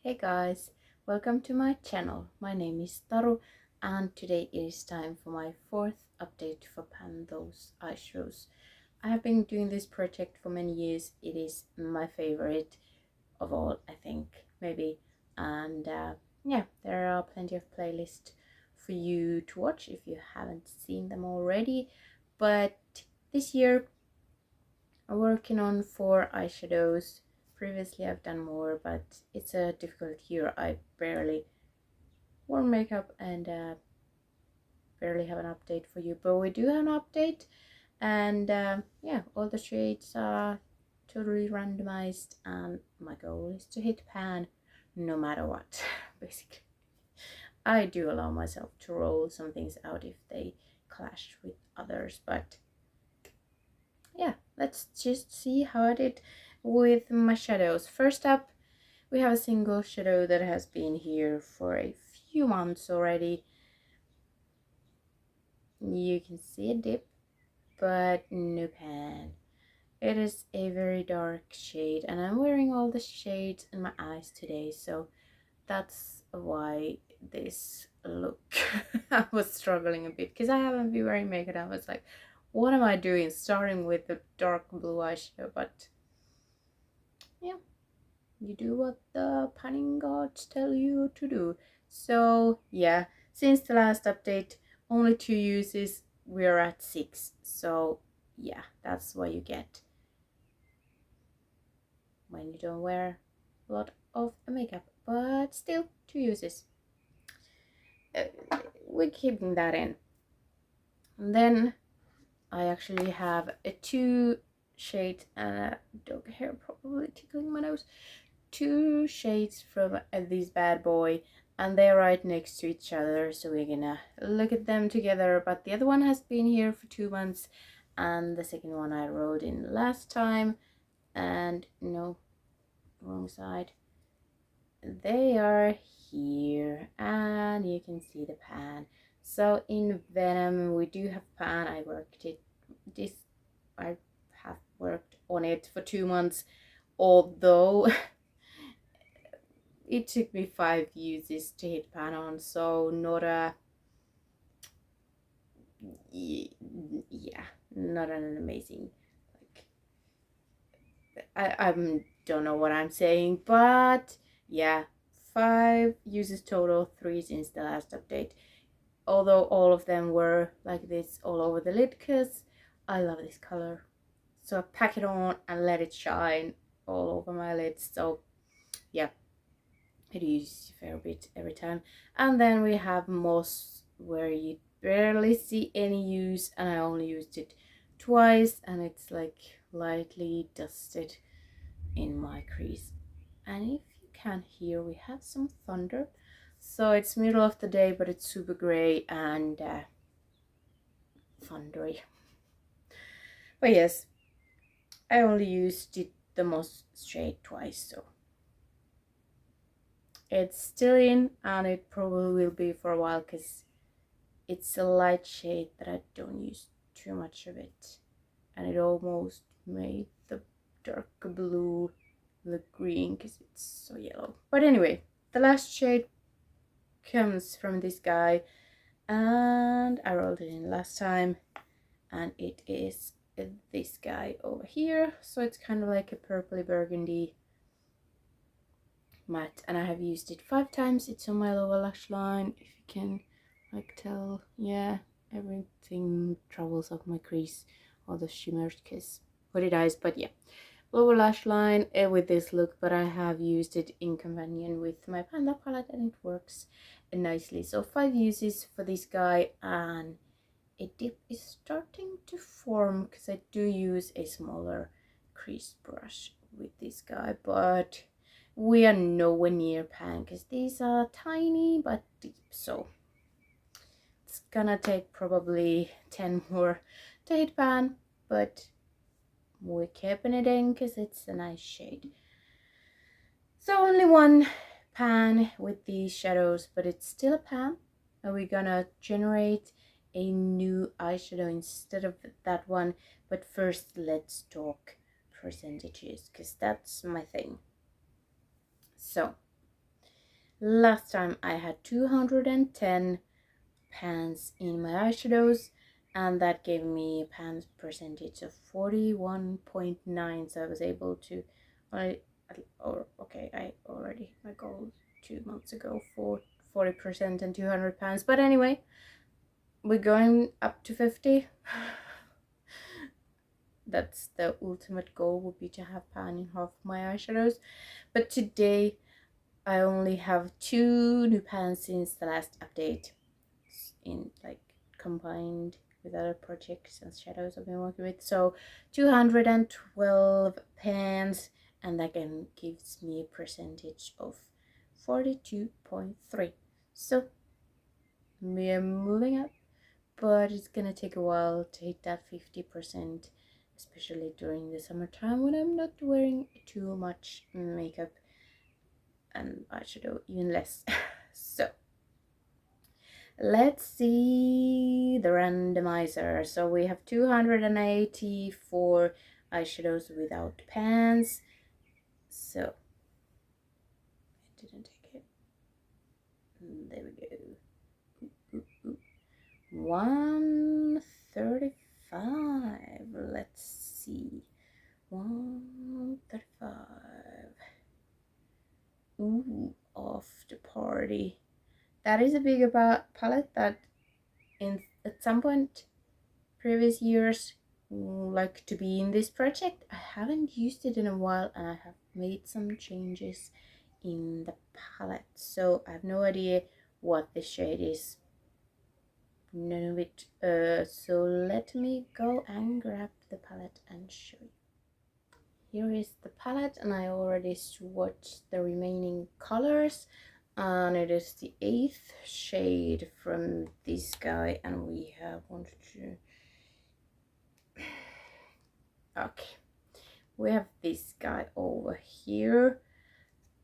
Hey guys, welcome to my channel. My name is Taru and today it is time for my fourth update for Pan Those Eyeshadows. I have been doing this project for many years. It is my favorite of all, I think, maybe. And yeah, there are plenty of playlists for you to watch if you haven't seen them already. But this year I'm working on 4 eyeshadows. Previously I've done more, but it's a difficult year. I barely wore makeup and barely have an update for you, but we do have an update. And yeah, all the shades are totally randomized and my goal is to hit pan no matter what. Basically, I do allow myself to roll some things out if they clash with others, but yeah, let's just see how I did with my shadows. First up, we have a single shadow that has been here for a few months already. You can see a dip, but no pan. It is a very dark shade and I'm wearing all the shades in my eyes today, so that's why this look I was struggling a bit because I haven't been wearing makeup. I was like, what am I doing starting with the dark blue eyeshadow? But yeah, you do what the panning gods tell you to do. So yeah, since the last update, only 2 uses, we're at 6. So yeah, that's what you get when you don't wear a lot of makeup, but still 2 uses. We're keeping that in. And then I actually have a 2 shades and a dog hair probably tickling my nose. 2 shades from this bad boy, and they're right next to each other, so we're gonna look at them together. But the other one has been here for 2 months and the second one I wrote in last time, and no, wrong side, they are here and you can see the pan. So in Venom we do have pan. I have worked on it for 2 months, although it took me 5 uses to hit pan on, so not a yeah, not an amazing, like, I don't know what I'm saying, but yeah, 5 uses total, 3 since the last update, although all of them were like this all over the lid because I love this color. So I pack it on and let it shine all over my lids. So yeah, it uses a fair bit every time. And then we have moss, where you barely see any use, and I only used it twice and it's like lightly dusted in my crease. And if you can hear, we have some thunder, so it's middle of the day but it's super gray and thundery. But yes, I only used it the moss shade twice, so it's still in and it probably will be for a while because it's a light shade that I don't use too much of it, and it almost made the dark blue look green because it's so yellow. But anyway, the last shade comes from this guy and I rolled it in last time, and it is this guy over here. So it's kind of like a purpley burgundy matte, and I have used it 5 times. It's on my lower lash line, if you can like tell. Yeah, everything travels up my crease, all the shimmers, because what it is. But yeah, lower lash line with this look, but I have used it in companion with my Panda palette and it works nicely. So 5 uses for this guy, and a dip is starting to form because I do use a smaller crease brush with this guy, but we are nowhere near pan because these are tiny but deep, so it's gonna take probably 10 more to hit pan, but we're keeping it in because it's a nice shade. So only 1 pan with these shadows, but it's still a pan, and we're gonna generate a new eyeshadow instead of that one. But first let's talk percentages because that's my thing. So Last time I had 210 pans in my eyeshadows, and that gave me a pan percentage of 41.9, so I was able to I already hit my goal 2 months ago for 40% and 200 pans, but anyway, we're going up to 50. That's the ultimate goal, would be to have pan in half of my eyeshadows, but today I only have 2 new pans since the last update, in like combined with other projects and shadows I've been working with. So 212 pans, and that again gives me a percentage of 42.3. So we are moving up, but it's gonna take a while to hit that 50%, especially during the summertime when I'm not wearing too much makeup and eyeshadow, even less. So let's see the randomizer. So we have 284 eyeshadows without pans. So I didn't take it. There we go. 135. Let's see. 135. Ooh, off the party. That is a bigger palette that at some point previous years like to be in this project. I haven't used it in a while, and I have made some changes in the palette, so I have no idea what the shade is. None of it. So let me go and grab the palette and show you. Here is the palette, and I already swatched the remaining colors, and it is the 8th shade from this guy, and we have 1, 2. Okay, we have this guy over here,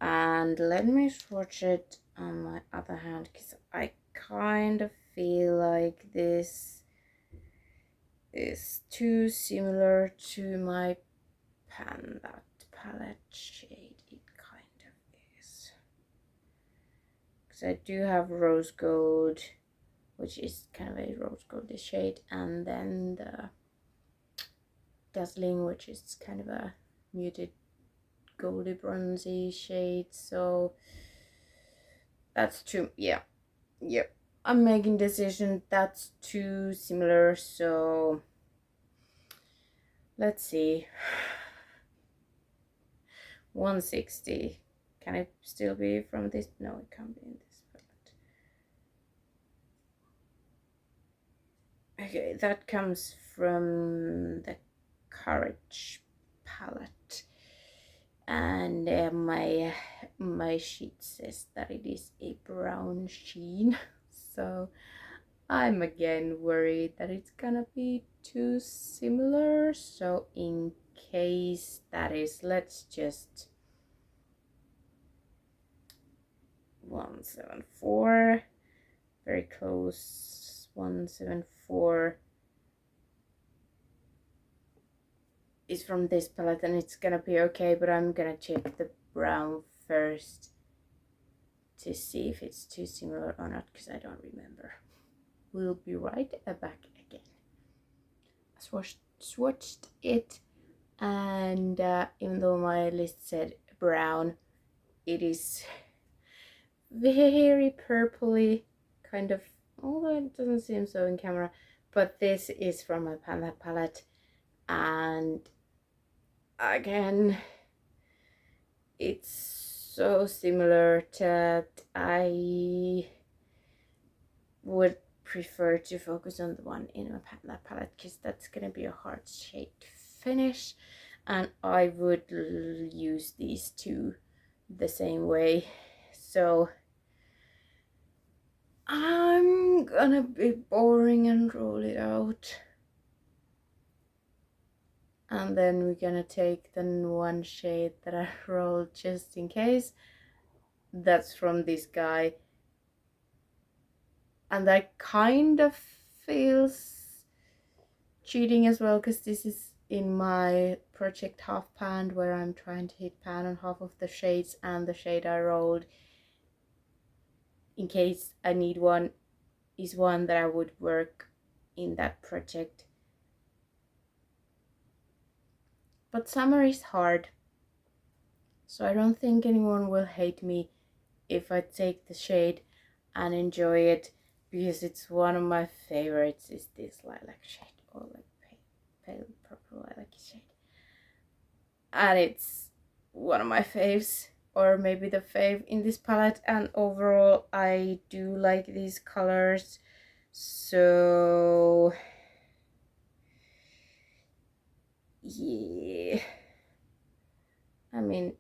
and let me swatch it on my other hand because I kind of feel like this is too similar to my pan. That palette shade, it kind of is, because I do have rose gold, which is kind of a rose goldy shade, and then the dazzling, which is kind of a muted goldy bronzy shade. So that's too, yep, I'm making decision that's too similar. So let's see. 160. Can it still be from this? No, it can't be in this palette. Okay, that comes from the Courage palette, and my sheet says that it is a brown sheen. So I'm again worried that it's gonna be too similar. So in case that is, let's just 174, very close. 174 is from this palette, and it's gonna be okay, but I'm gonna check the brown first to see if it's too similar or not, because I don't remember. We'll be right back again. I swatched it, and even though my list said brown, it is very purpley, kind of, although it doesn't seem so in camera. But this is from my Panda palette, and again, it's so similar that I would prefer to focus on the one in my Panda palette, because that's gonna be a hard shade finish, and I would use these two the same way. So I'm gonna be boring and roll it out, and then we're gonna take the one shade that I rolled just in case. That's from this guy, and that kind of feels cheating as well, because this is in my project half pan, where I'm trying to hit pan on half of the shades, and the shade I rolled in case I need one, is one that I would work in that project. But summer is hard, so I don't think anyone will hate me if I take the shade and enjoy it, because it's one of my favorites. Is this lilac shade, or like pale purple lilac shade, and it's one of my faves, or maybe the fave in this palette. And overall I do like these colors, so yeah, I mean,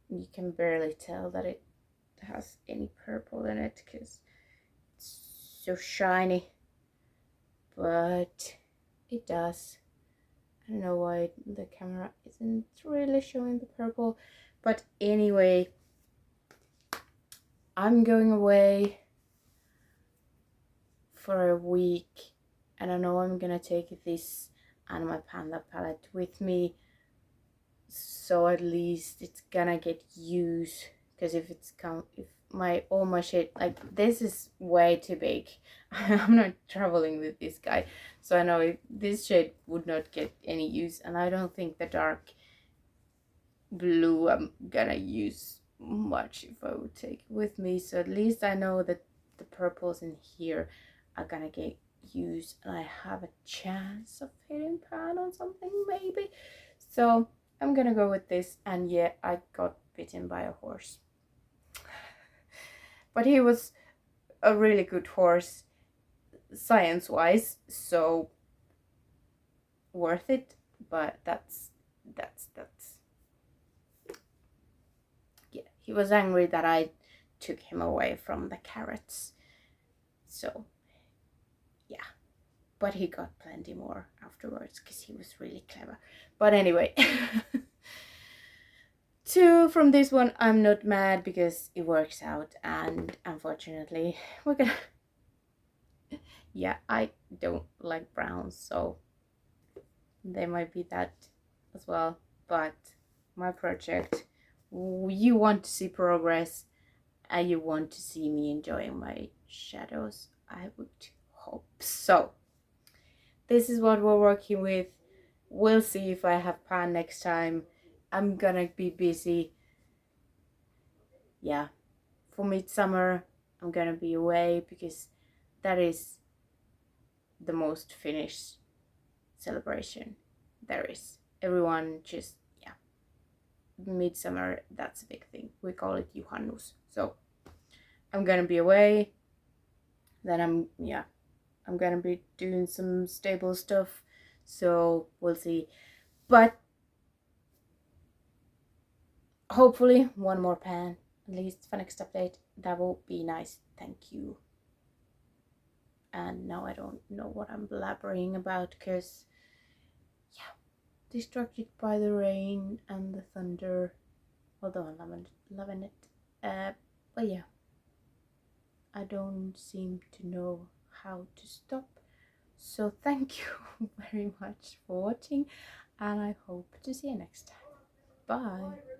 you can barely tell that it has any purple in it because it's so shiny, but it does. I don't know why the camera isn't really showing the purple, but anyway, I'm going away for a week, and I know I'm gonna take this and my Panda palette with me, so at least it's gonna get used. Because if all my shade, like, this is way too big. I'm not traveling with this guy, so I know this shade would not get any use, and I don't think the dark blue I'm gonna use much if I would take it with me. So at least I know that the purples in here are gonna get used, and I have a chance of hitting pan on something maybe. So I'm gonna go with this. And yeah, I got bitten by a horse, but he was a really good horse science wise, so worth it. But that's yeah, he was angry that I took him away from the carrots, so yeah, but he got plenty more afterwards because he was really clever. But anyway, from this one I'm not mad because it works out, and unfortunately we're gonna yeah, I don't like browns, so they might be that as well. But my project, you want to see progress, and you want to see me enjoying my shadows, I would hope so. This is what we're working with. We'll see if I have pan next time. I'm gonna be busy. Yeah, for midsummer I'm gonna be away because that is the most Finnish celebration there is. Everyone just, yeah, midsummer, that's a big thing. We call it Juhannus. So I'm gonna be away. Then I'm gonna be doing some stable stuff, so we'll see. But hopefully one more pan at least for next update. That will be nice. Thank you. And now I don't know what I'm blabbering about because yeah, distracted by the rain and the thunder, although I'm loving it. But yeah, I don't seem to know how to stop. So thank you very much for watching, and I hope to see you next time. Bye.